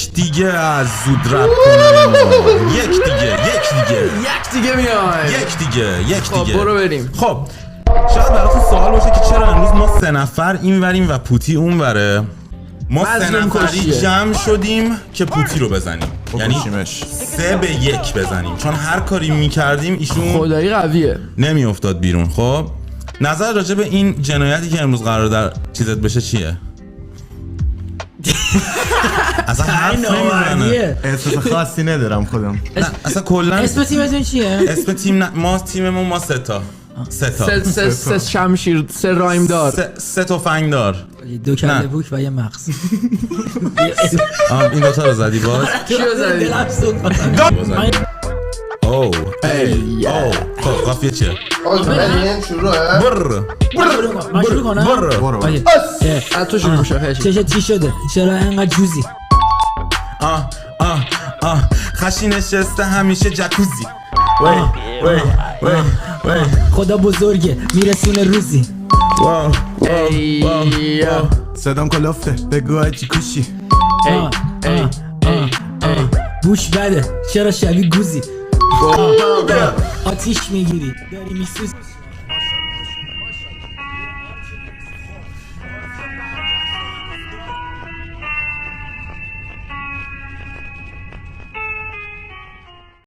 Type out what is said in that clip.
یک دیگه از زود رپ کنیم. یک دیگه میای. خب برو بریم. خب شاید براتون سوال باشه که چرا امروز ما 3 نفر این وریم و پوتی اون وره. ما 3 نفری جمع شدیم که پوتی رو بزنیم، یعنی 3 به 1 بزنیم، چون هر کاری میکردیم ایشون خدایی قویه نمیافتاد بیرون. خب نظر راجع به این جنایتی که امروز قرار در چیزت بشه چیه؟ اصلا حرف نمیزنه. احساس خاصی ندارم خودم. نه اصلا کلا اسم تیمتون چیه؟ اسم تیم ما تیممون ما 3 تا. سه شمشیر، 3 رایم دار، 3 تفنگ دار، 2 کله بوک و یه مغز. این دوتا رو زدی باز؟ کیو زدی؟ اوه خب قافیه چیه؟ این شروعه. من شروع کنم؟ برو از تو شروع میشه خیلی. چشه چی شده؟ چرا انقدر جوزی؟ خشی نشسته همیشه جکوزی. خدا بزرگه میرسونه روزی. صدام کلافته بگو آجی کوشی. بوش بده چرا شبیه گوزی. آتیش میگیری داری میسوز.